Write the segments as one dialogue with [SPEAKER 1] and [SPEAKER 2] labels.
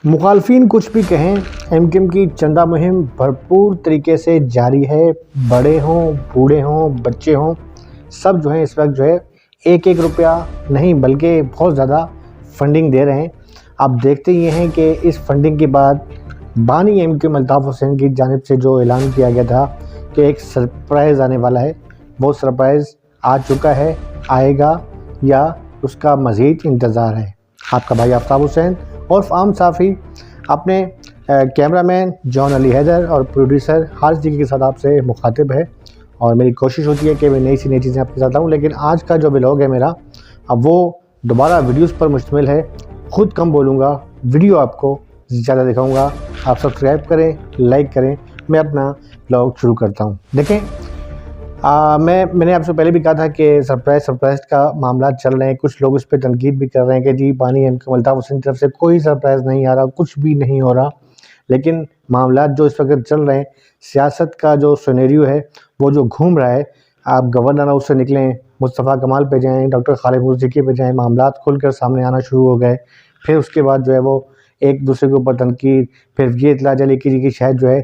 [SPEAKER 1] मुखालफिन कुछ भी कहें, एमक्यूएम की चंदा मुहिम भरपूर तरीके से जारी है। बड़े हों, बूढ़े हों, बच्चे हों, सब जो है इस वक्त जो है एक एक रुपया नहीं बल्कि बहुत ज़्यादा फंडिंग दे रहे हैं। आप देखते ही हैं कि इस फंडिंग के बाद बानी एमक्यूएम अल्ताफ़ हुसैन की जानिब से जो ऐलान किया गया था कि एक सरप्राइज़ आने वाला है, वो सरप्राइज़ आ चुका है, आएगा या उसका मज़ीद इंतज़ार है। आपका भाई आफ्ताब हुसैन और आम साफ़ी अपने कैमरामैन जॉन अली हैदर और प्रोड्यूसर हारिस जी के साथ आपसे मुखातिब है, और मेरी कोशिश होती है कि मैं नई से नई चीज़ें आपके साथ आऊँ। लेकिन आज का जो व्लॉग है मेरा, अब वो दोबारा वीडियोस पर मुश्तमिल है। ख़ुद कम बोलूँगा, वीडियो आपको ज़्यादा दिखाऊँगा। आप सब्सक्राइब करें, लाइक करें। मैं अपना व्लॉग शुरू करता हूँ। देखें, मैंने आपसे पहले भी कहा था कि सरप्राइज़ का मामला चल रहे हैं। कुछ लोग इस पे तनकीद भी कर रहे हैं कि जी बानी एमक्यूएम अल्ताफ़ हुसैन की तरफ से कोई सरप्राइज़ नहीं आ रहा, कुछ भी नहीं हो रहा। लेकिन मामला जो इस वक्त चल रहे हैं, सियासत का जो सिनेरियो है वो जो घूम रहा है, आप गवर्नर हाउस से निकलें, मुस्तफ़ा कमाल पे जाएँ, डॉक्टर खालिद मुज़क्की पे जाएँ, मामलात खुलकर सामने आना शुरू हो गए। फिर उसके बाद जो है वो एक दूसरे के ऊपर तनकीद, फिर ये इत्तला चली कि शायद जो है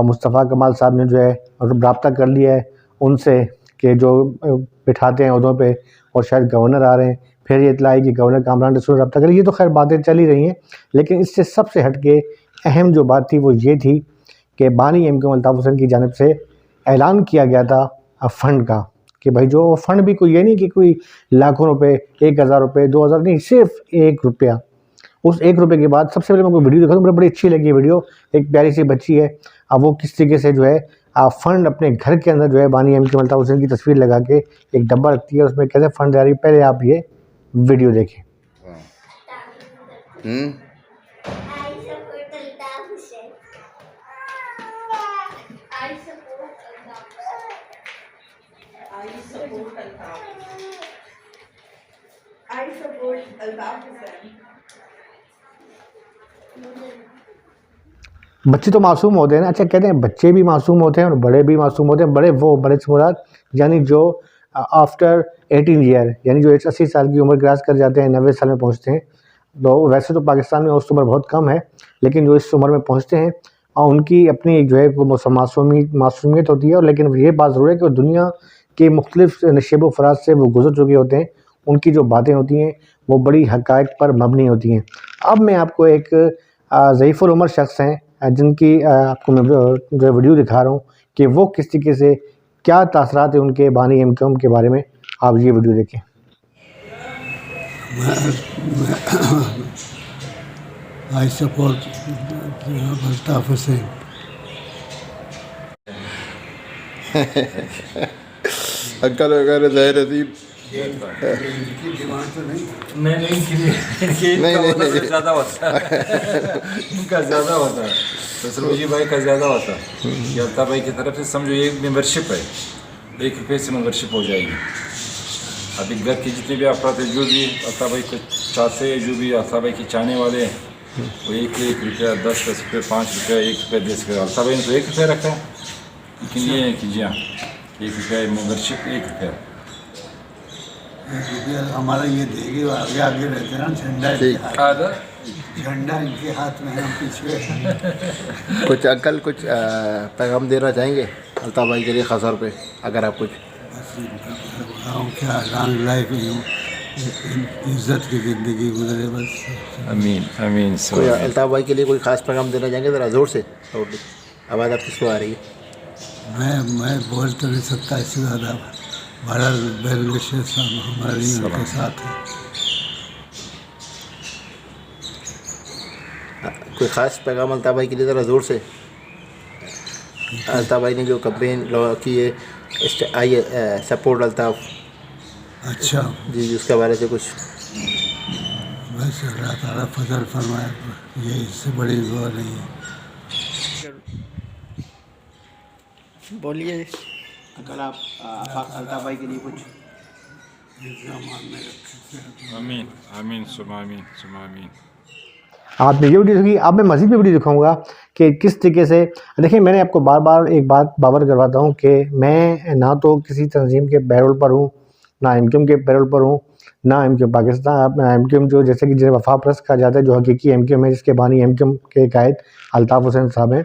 [SPEAKER 1] मुस्तफ़ा कमाल साहब ने जो है रब्ता कर लिया है उनसे कि जो बिठाते हैं उहदों पे, और शायद गवर्नर आ रहे हैं। फिर ये इत्तला आई कि गवर्नर कामरान रसूल रब्ता करें। ये तो खैर बातें चल ही रही हैं, लेकिन इससे सबसे हट के अहम जो बात थी वो ये थी कि बानी एमक्यूएम अल्ताफ़ हुसैन की जानिब से ऐलान किया गया था फ़ंड का, कि भाई जो फ़ंड भी कोई ये नहीं कि कोई लाखों रुपए, 1000 रुपये, 2000 नहीं, सिर्फ 1 रुपया। उस 1 रुपये के बाद सबसे पहले मैं कोई वीडियो दिखा दूँ, मुझे बड़ी अच्छी लगी वीडियो। एक प्यारी सी बच्ची है, अब वो किस तरीके से जो है फ़ंड अपने घर के अंदर जो है बानी एमक्यूएम अल्ताफ़ हुसैन की तस्वीर लगा के एक डब्बा रखती है, उसमें कैसे फ़ंड जा रही है। पहले आप ये वीडियो देखें।
[SPEAKER 2] I support Altaf Hussain.
[SPEAKER 1] बच्चे तो मासूम होते हैं ना। अच्छा, कहते हैं बच्चे भी मासूम होते हैं और बड़े भी मासूम होते हैं। बड़े से मुराद यानी जो आफ्टर 18 ईयर, यानी जो 80 साल की उम्र क्रॉस कर जाते हैं, 90 साल में पहुंचते हैं। तो वैसे तो पाकिस्तान में उस उम्र बहुत कम है, लेकिन जो इस उम्र में पहुंचते हैं और उनकी अपनी जो है वो मासूमियत होती है। और लेकिन ये बात ज़रूर है कि दुनिया के मुख्तलिफ नशेब फ़राज से वो गुजर चुके होते हैं। उनकी जो बातें होती हैं वो बड़ी हक़ाइक़ पर मबनी होती हैं। अब मैं आपको एक ज़ईफ़ुल उमर शख्स हैं जिनकी आपको मैं जो वीडियो दिखा रहा हूँ कि वो किस तरीके से क्या तासरात है उनके बानी एमक्यूएम के बारे में। आप ये वीडियो देखें।
[SPEAKER 3] I support Altaf Hussain.
[SPEAKER 4] Uncle वगैरह ज़ाहिर अजीब
[SPEAKER 3] इनकी डिमांड तो नहीं।
[SPEAKER 4] नहीं
[SPEAKER 5] ज़्यादा होता है इनका ज़्यादा होता है, ससुरजी भाई का ज़्यादा होता है। ये अल्ताफ़ भाई की तरफ से समझो ये मेंबरशिप है, 1 रुपये से मेंबरशिप हो जाएगी। अभी घर के जितने भी अफराद हैं, जो भी अल्ताफ़ भाई को चाहते हैं, जो भी अल्ताफ़ भाई के चाहने वाले हैं, वो 1 रुपया, 10 रुपये, 5 रुपया, 1 रुपया दे सकते। अल्ताफ़ भाई ने तो 1 रुपया रखा है, लेकिन ये है कि जी हाँ 1 रुपया मेंबरशिप, 1 रुपया
[SPEAKER 3] हमारा ये देगी आगे आगे रहते हैं ना। झंडा इनके हाथ में है, हम पीछे।
[SPEAKER 4] कुछ अंकल कुछ पैगाम देना चाहेंगे अल्ताफ़ भाई के लिए ख़ास तौर पे, अगर आप कुछ?
[SPEAKER 3] क्या लॉन्ग लाइफ इज्जत की ज़िंदगी गुजरे बस।
[SPEAKER 5] आमीन आमीन।
[SPEAKER 4] कोई अल्ताफ़ भाई के लिए कोई ख़ास पैगाम देना चाहेंगे? ज़रा ज़ोर से आवाज़ आप किसको आ रही है?
[SPEAKER 3] मैं बोल तो नहीं सकता इससे ज़्यादा। बड़ा वेल विशेष हमारी उनके साथ है।
[SPEAKER 4] कोई ख़ास पैगाम अल्ताफ़ भाई के लिए ज़रा ज़ोर से। अल्ताफ़ भाई ने जो कैंपेन की है आई है सपोर्ट अल्ताफ़,
[SPEAKER 3] अच्छा
[SPEAKER 4] जी उसके बारे से कुछ?
[SPEAKER 3] बस अल्लाह ताला फजल फरमाए, ये इससे बड़ी दुआ नहीं है।
[SPEAKER 1] बोलिए अंकल, आप अल्ताफ़ भाई के लिए कुछ?
[SPEAKER 5] आमीन आमीन सुमा आमीन सुमा आमीन।
[SPEAKER 1] आपने ये वीडियो देखी। अब मैं मज़ीद भी वीडियो दिखाऊंगा कि किस तरीके से। देखिए, मैंने आपको बार बार एक बात बावर करवाता हूँ कि मैं ना तो किसी तंजीम के पैरोल पर हूँ, ना एमक्यूएम के पैरोल पर हूँ। ना M Q Pakistan, M Q जो जैसे कि जिन्हें वफा परस्त कहा जाता है, जो हकीकी एम क्यू है, जिसके बानी एम क्यू के कायद अल्ताफ़ हुसैन साहब हैं,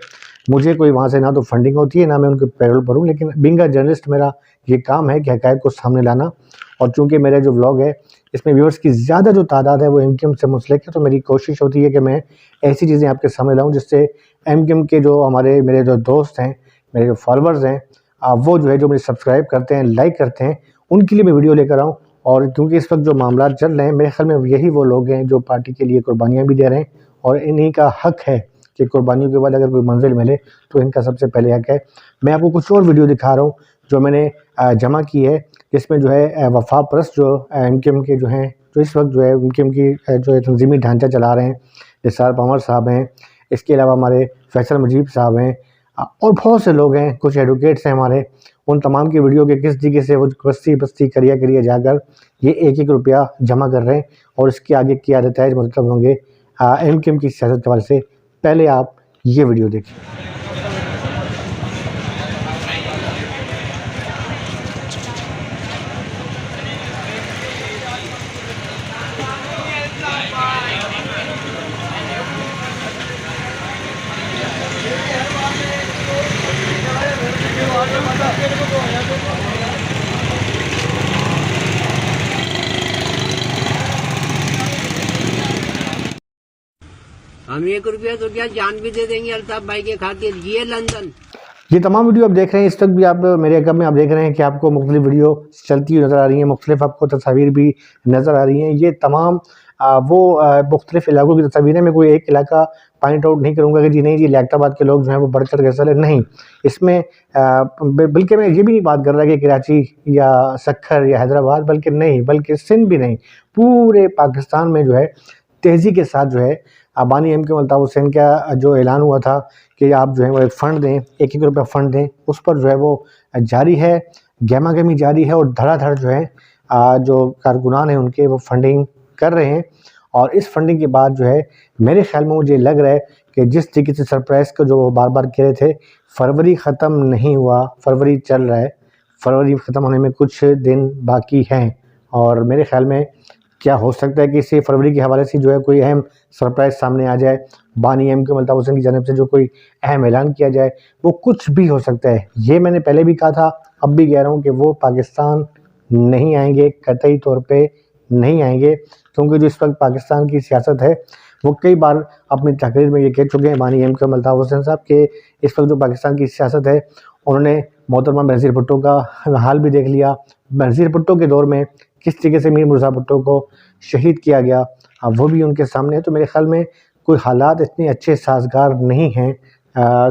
[SPEAKER 1] मुझे कोई वहाँ से ना तो फंडिंग होती है, ना मैं उनके पैरोल पर हूँ, लेकिन बीइंग अ जर्नलिस्ट मेरा ये काम है कि हक़ाइक़ को सामने लाना। और चूँकि मेरा जो व्लॉग है इसमें व्यूअर्स की ज़्यादा जो तादाद है वो एम क्यू एम से मुंसलिक है, तो मेरी कोशिश होती है कि मैं ऐसी चीज़ें आपके सामने लाऊँ जिससे एम क्यू एम के जो मेरे जो दोस्त हैं, मेरे जो फॉलोअर्स हैं, वो जो है जो मुझे सब्सक्राइब करते हैं, लाइक करते हैं, उनके लिए मैं वीडियो लेकर आऊँ। और क्योंकि इस वक्त जो मामला चल रहे हैं, मेरे ख्याल में यही वो लोग हैं जो पार्टी के लिए कुर्बानियाँ भी दे रहे हैं, और इन्हीं का हक है कि कुर्बानियों के बाद अगर कोई मंजिल मिले तो इनका सबसे पहले हक है। मैं आपको कुछ और वीडियो दिखा रहा हूँ जो मैंने जमा की है, जिसमें जो है वफा परस्त जो एम क्यू एम के जो हैं, जो इस वक्त जो है एम क्यू एम की जो तंजीमी ढांचा चला रहे हैं, निसार पंवर साहब हैं, इसके अलावा हमारे फैसल मुजीब साहब हैं, और बहुत से लोग हैं, कुछ एडवोकेट्स हैं हमारे, उन तमाम की वीडियो के किस तरीके से वो बस्ती बस्ती करिया जाकर ये एक एक रुपया जमा कर रहे हैं, और इसके आगे क्या नतीजे मतलब होंगे एम क्यू एम की सियासत के हवाले से। पहले आप ये वीडियो देखिए।
[SPEAKER 6] हम 1 रुपया तो क्या जान भी दे देंगे अल्ताफ भाई के खातिर। ये लंदन
[SPEAKER 1] ये तमाम वीडियो आप देख रहे हैं, इस वक्त भी आप मेरे अकाउंट में आप देख रहे हैं कि आपको मुख्तलिफ वीडियो चलती हुई नज़र आ रही हैं, मुख्तलिफ आपको तस्वीर भी नज़र आ रही हैं। ये तमाम वो मुख्तलिफ इलाकों की तस्वीरें। मैं कोई एक इलाका पॉइंट आउट नहीं करूँगा कि जी नहीं जी लियाकताबाद के लोग जो हैं वो बढ़ चढ़ के हिस्सा ले, नहीं। इसमें बल्कि मैं ये भी नहीं बात कर रहा कि कराची या सक्खर या हैदराबाद, बल्कि सिंध भी नहीं, पूरे पाकिस्तान में जो है तेज़ी के साथ जो है बानी एम क्यू अल्ताफ़ हुसैन का जो ऐलान हुआ था कि आप जो है वो एक फ़ंड दें, एक रुपया फ़ंड दें, उस पर जो है वो जारी है, गहमा-गहमी जारी है, और धड़ाधड़ जो है जो कारकुनान हैं उनके वो फंडिंग कर रहे हैं। और इस फंडिंग के बाद जो है मेरे ख़्याल में मुझे लग रहा है कि जिस तरीके से सरप्राइज़ को जो वो बार-बार कह रहे थे, फरवरी ख़त्म नहीं हुआ, फरवरी चल रहा है, फरवरी ख़त्म होने में कुछ दिन बाकी हैं, और मेरे ख़्याल में क्या हो सकता है कि इसी फरवरी के हवाले से जो है कोई अहम सरप्राइज़ सामने आ जाए, बानी एम क्यू अल्ताफ़ हुसैन की जानिब से जो कोई अहम ऐलान किया जाए, वो कुछ भी हो सकता है। ये मैंने पहले भी कहा था, अब भी कह रहा हूँ कि वो पाकिस्तान नहीं आएंगे, कतई तौर पे नहीं आएंगे, क्योंकि जो इस वक्त पाकिस्तान की सियासत है वो कई बार अपनी तकरीर में ये कह चुके हैं बानी एम क्यू अल्ताफ़ हुसैन साहब के इस वक्त जो पाकिस्तान की सियासत है, उन्होंने मोहतरमा बेनज़ीर भुट्टो का हाल भी देख लिया। बेनज़ीर भुट्टो के दौर में किस तरीके से मीर मुर्ज़ा भुट्टो को शहीद किया गया, अब वो भी उनके सामने है। तो मेरे ख़्याल में कोई हालात इतने अच्छे साज़गार नहीं हैं।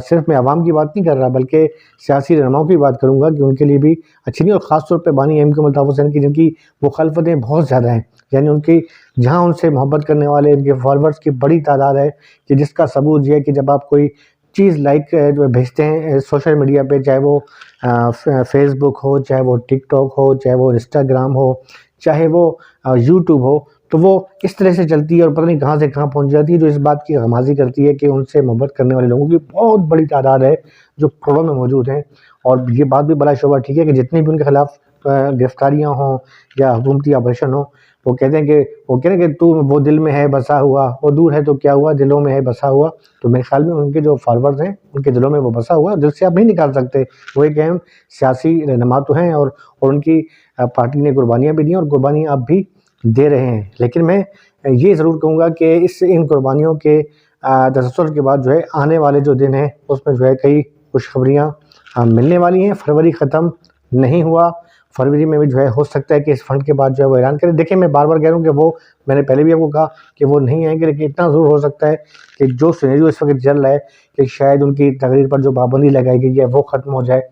[SPEAKER 1] सिर्फ मैं आवाम की बात नहीं कर रहा, बल्कि सियासी रहनुमाओं की बात करूँगा कि उनके लिए भी अच्छी नहीं, और ख़ास तौर पे बानी एम क्यू अल्ताफ़ हुसैन की जिनकी मुखालफतें बहुत ज़्यादा हैं, यानी उनकी जहाँ उनसे मोहब्बत करने वाले उनके फॉलोअर्स की बड़ी तादाद है, कि जिसका सबूत ये है कि जब आप कोई चीज़ लाइक जो भेजते हैं सोशल मीडिया पे, चाहे वो फेसबुक हो, चाहे वो टिकटॉक हो, चाहे वो इंस्टाग्राम हो, चाहे वो यूट्यूब हो, तो वो इस तरह से चलती है और पता नहीं कहाँ से कहाँ पहुँच जाती है, जो इस बात की गमाज़ी करती है कि उनसे मोहब्बत करने वाले लोगों की बहुत बड़ी तादाद है जो करोड़ों में मौजूद हैं। और ये बात भी बड़ा शोभा ठीक है कि जितनी भी उनके ख़िलाफ़ गिरफ्तारियाँ हों या हुकूमती ऑपरेशन हो, वो कहते हैं कि तू वो दिल में है बसा हुआ, वो दूर है तो क्या हुआ, दिलों में है बसा हुआ। तो मेरे ख्याल में उनके जो फॉलोअर्स हैं उनके दिलों में वो बसा हुआ, दिल से आप नहीं निकाल सकते। वो एक अहम सियासी रहनुमा तो हैं, और उनकी पार्टी ने कुर्बानियाँ भी दी और कुर्बानियाँ अब भी दे रहे हैं। लेकिन मैं ये ज़रूर कहूँगा कि इन कुर्बानियों के तसल्सल के बाद जो है आने वाले जो दिन हैं उसमें जो है कई खुशखबरियाँ मिलने वाली हैं। फरवरी ख़त्म नहीं हुआ, फरवरी में भी जो है हो सकता है कि इस फंड के बाद जो है वो ऐलान करें। देखिए, मैं बार बार कह रहा हूँ कि वो, मैंने पहले भी आपको कहा कि वो नहीं आएंगे, लेकिन इतना ज़रूर हो सकता है कि जो सिनेरियो इस वक्त चल रहा है कि शायद उनकी तकरीर पर जो पाबंदी लगाई गई है वो ख़त्म हो जाए,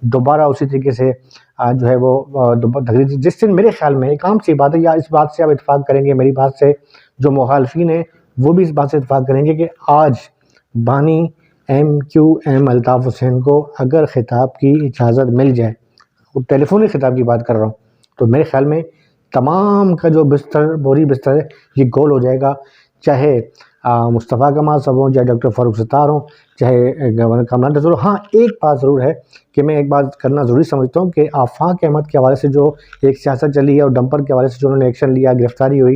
[SPEAKER 1] दोबारा उसी तरीके से जो है वो तकरीर जिस दिन, मेरे ख्याल में एक आम सी बात है, या इस बात से आप इत्फाक़ करेंगे मेरी बात से, जो मुखालफिन हैं वो भी इस बात से इत्फाक़ करेंगे कि आज बानी MQM अल्ताफ़ हुसैन को अगर ख़िताब की इजाज़त मिल जाए, टेलीफोनिक ख़िताब की बात कर रहा हूँ, तो मेरे ख़्याल में तमाम का जो बोरी बिस्तर है ये गोल हो जाएगा। चाहे मुस्तफ़ा कमाल साहब हों, चाहे डॉक्टर फ़ारूक सत्तार हों, चाहे गवर्नर कमरान नज़र हो। हाँ, एक बात ज़रूर है कि मैं एक बात करना ज़रूरी समझता हूँ कि आफाक अहमद के हवाले से जो एक सियासत चली है और डंपर के हवाले से जो उन्होंने एक्शन लिया, गिरफ्तारी हुई,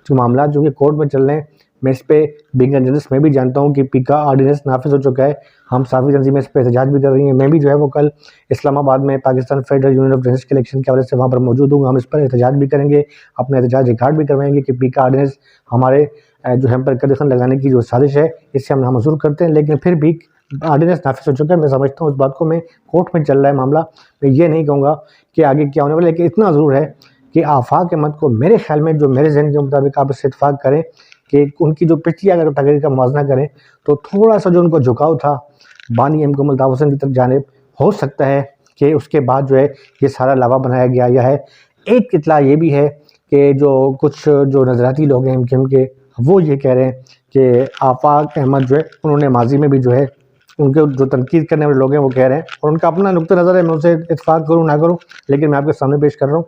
[SPEAKER 1] जो मामला जो कि कोर्ट में चल रहे हैं, मैं इस पर बिंग जर्नलिस्ट मैं भी जानता हूँ कि पीका ऑर्डिनेंस नाफिज हो चुका है। हम साफ़ी तंजीमें इस पर एहतजाज भी कर रही हैं। मैं भी जो है वो कल इस्लामाबाद में Pakistan federal union of journalist के इलेक्शन के हवाले से वहाँ पर मौजूद हूँ। हम इस पर एहतजाज भी करेंगे, अपना एहतजाज रिकॉर्ड भी करवाएंगे कि पीका ऑर्डिनेंस हमारे जो हम पर कदम लगाने की जो साजिश है, इससे हम नामंजूर करते हैं। लेकिन फिर भी ऑर्डिनेंस नाफिज हो चुका है, मैं समझता हूँ उस बात को। मैं कोर्ट में चल रहा है मामला, मैं ये नहीं कहूँगा कि आगे क्या होने वाला, लेकिन इतना ज़रूर है कि आफाक अहमद को मेरे ख्याल में, जो मेरे जहन के मुताबिक आप इससे इत्तेफाक करें कि उनकी जो पिछली अगर तकरीर का मुआवजा करें तो थोड़ा सा जो उनको झुकाव था बानी एम कमल तावसन की तरफ जानिब, हो सकता है कि उसके बाद जो है ये सारा लावा बनाया गया या है। एक इतला ये भी है कि जो कुछ जो नज़राती लोग हैं एमकेएम के, वो ये कह रहे हैं कि आफाक अहमद जो है उन्होंने माजी में भी जो है उनके जो तनकीद करने वाले लोग हैं वो कह रहे हैं, और उनका अपना नुक्ता नज़र है, मैं उनसे इत्तेफाक करूँ ना करूँ, लेकिन मैं आपके सामने पेश कर रहा हूँ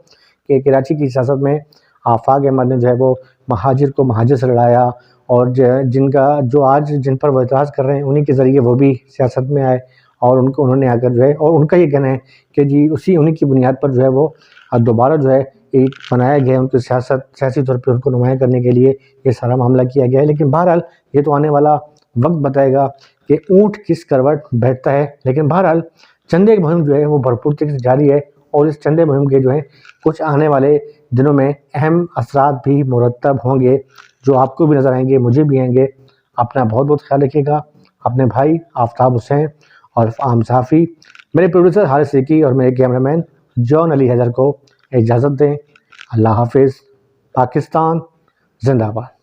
[SPEAKER 1] कि कराची की सियासत में आफाक अहमद ने जो है वो महाजिर को महाजिर से लड़ाया, और जिनका जो आज जिन पर वो एतराज़ कर रहे हैं उन्हीं के ज़रिए वो भी सियासत में आए, और उनको उन्होंने आकर जो है, और उनका ये कहना है कि जी उन्हीं की बुनियाद पर जो है वो दोबारा जो है एक बनाया गया है, उनकी सियासी तौर पर उनको नुमाया करने के लिए ये सारा मामला किया गया है। लेकिन बहरहाल ये तो आने वाला वक्त बताएगा कि ऊँट किस करवट बैठता है। लेकिन बहरहाल चंदे की मुहिम जो है वो भरपूर तरीके से जारी है, और इस चंदे मुहिम के जो है कुछ आने वाले दिनों में अहम असरात भी मुरतब होंगे, जो आपको भी नज़र आएंगे, मुझे भी आएंगे। अपना बहुत बहुत ख्याल रखिएगा। अपने भाई आफ्ताब हुसैन और आम सहाफ़ी, मेरे प्रोड्यूसर हारिस सिद्दीकी और मेरे कैमरामैन जॉन अली हैदर को इजाज़त दें। अल्लाह हाफिज़। पाकिस्तान जिंदाबाद।